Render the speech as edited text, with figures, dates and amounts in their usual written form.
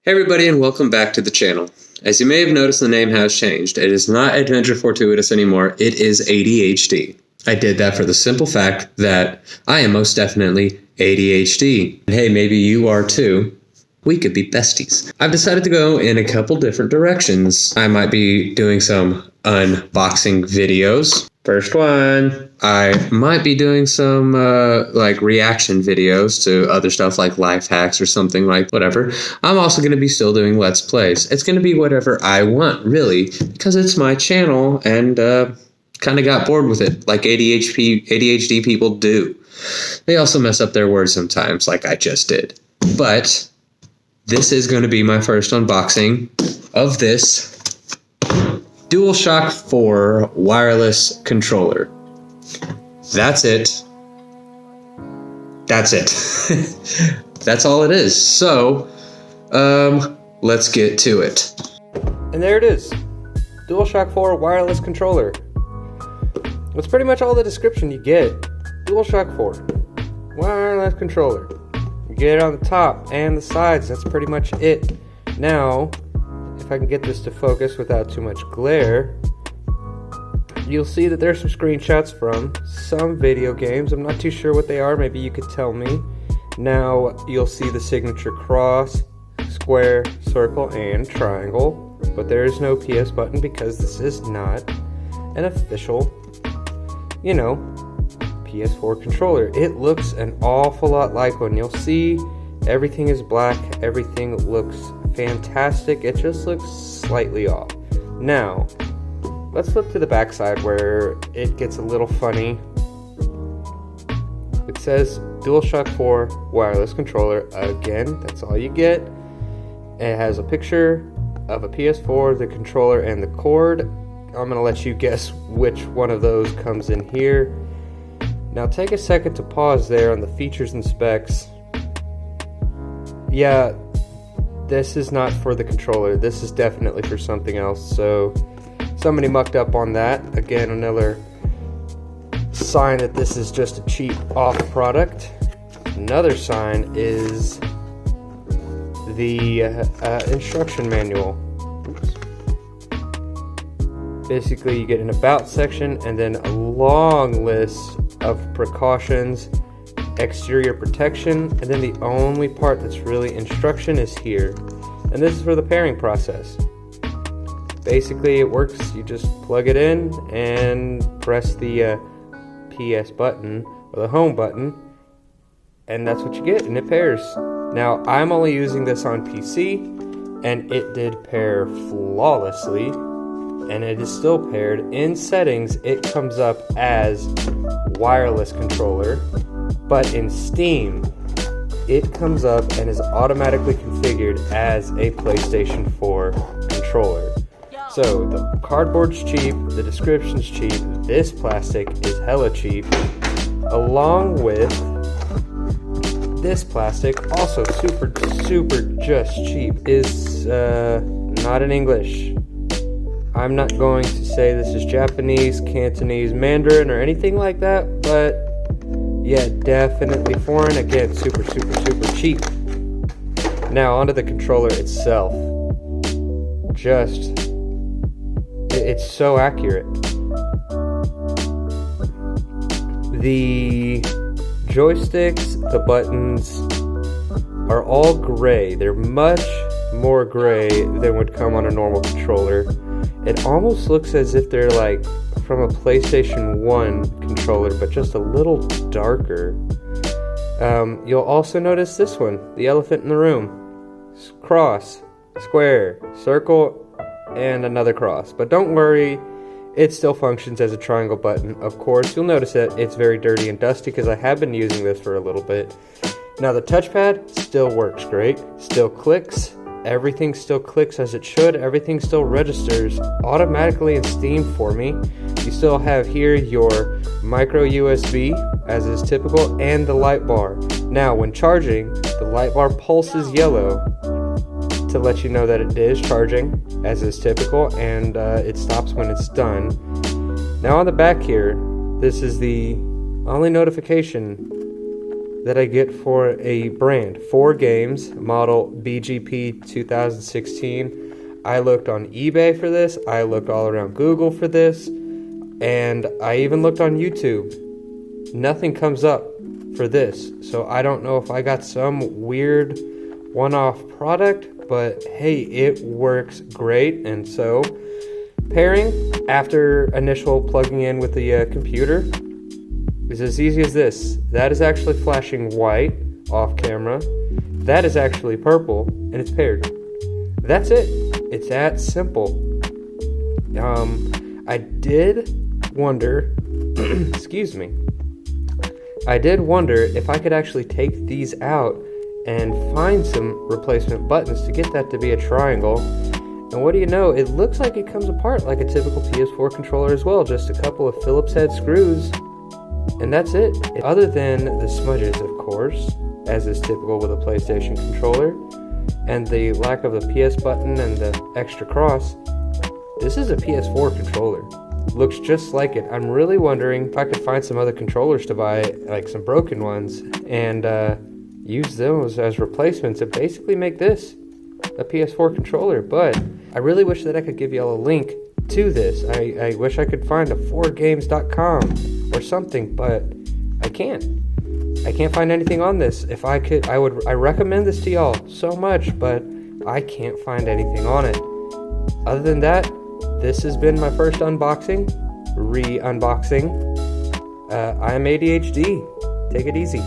Hey everybody, and welcome back to the channel. As you may have noticed, the name has changed. It is not Adventure Fortuitous anymore, it is ADHD. I did that for the simple fact that I am most definitely ADHD. And hey, maybe you are too. We could be besties. I've decided to go in a couple different directions. I might be doing some unboxing videos. First one. I might be doing some reaction videos to other stuff like life hacks or something like whatever. I'm also going to be still doing Let's Plays. It's going to be whatever I want, really, because it's my channel and kind of got bored with it like ADHD people do. They also mess up their words sometimes like I just did. But this is going to be my first unboxing of this Dualshock 4 wireless controller. That's it. That's it. That's all it is. So, let's get to it. And there it is. Dualshock 4 wireless controller. That's pretty much all the description you get. Dualshock 4 wireless controller. You get it on the top and the sides. That's pretty much it. Now, if I can get this to focus without too much glare, you'll see that there's some screenshots from some video games. I'm not too sure what they are. Maybe you could tell me. Now you'll see the signature cross, square, circle, and triangle. But there is no PS button because this is not an official, PS4 controller. It looks an awful lot like one. You'll see everything is black. Everything looks fantastic. It just looks slightly off. Now, let's flip to the back side where it gets a little funny. It says DualShock 4 wireless controller. Again, that's all you get. It has a picture of a PS4, the controller, and the cord. I'm going to let you guess which one of those comes in here. Now take a second to pause there on the features and specs. Yeah, this is not for the controller. This is definitely for something else. So somebody mucked up on that. Again, another sign that this is just a cheap off product. Another sign is the instruction manual. Oops. Basically, you get an about section and then a long list of precautions, exterior protection, and then the only part that's really instruction is here. And this is for the pairing process. Basically, it works. You just plug it in and press the PS button or the home button, and that's what you get, and it pairs. Now, I'm only using this on PC, and it did pair flawlessly, and it is still paired. In settings, it comes up as wireless controller, but in Steam, it comes up and is automatically configured as a PlayStation 4 controller. So the cardboard's cheap, the description's cheap, this plastic is hella cheap, along with this plastic, also super just cheap, is not in English. I'm not going to say this is Japanese, Cantonese, Mandarin, or anything like that, but yeah, definitely foreign. Again, super cheap. Now onto the controller itself. It's so accurate. The joysticks, the buttons are all gray. They're much more gray than would come on a normal controller. It almost looks as if they're like from a PlayStation 1 controller, but just a little darker. You'll also notice this one, the elephant in the room. Cross, square, circle, and another cross. But don't worry, it still functions as a triangle button. Of course, you'll notice that it's very dirty and dusty because I have been using this for a little bit. Now the touchpad still works great, still clicks. Everything still clicks as it should. Everything still registers automatically in Steam for me. You still have here your micro USB, as is typical, and the light bar. Now, when charging, the light bar pulses yellow to let you know that it is charging, as is typical, and it stops when it's done. Now on the back here, this is the only notification that I get for a brand. 4 games, model BGP 2016. I looked on eBay for this. I looked all around Google for this. And I even looked on YouTube. Nothing comes up for this. So I don't know if I got some weird one-off product, but hey, it works great. And so pairing after initial plugging in with the computer is as easy as this. That is actually flashing white off camera. That is actually purple, and it's paired. That's it. It's that simple. I did wonder, excuse me. I did wonder if I could actually take these out and find some replacement buttons to get that to be a triangle. And what do you know, it looks like it comes apart like a typical PS4 controller as well, just a couple of Phillips head screws, and that's it. Other than the smudges, of course, as is typical with a PlayStation controller, and the lack of the PS button and the extra cross, this is a PS4 controller. Looks just like it. I'm really wondering if I could find some other controllers to buy, like some broken ones, and use those as replacements and basically make this a PS4 controller. But I really wish that I could give y'all a link to this. I wish I could find a 4games.com or something, but I can't. I can't find anything on this. If I could, I recommend this to y'all so much, but I can't find anything on it. Other than that, this has been my first unboxing, re-unboxing. I'm ADHD. Take it easy.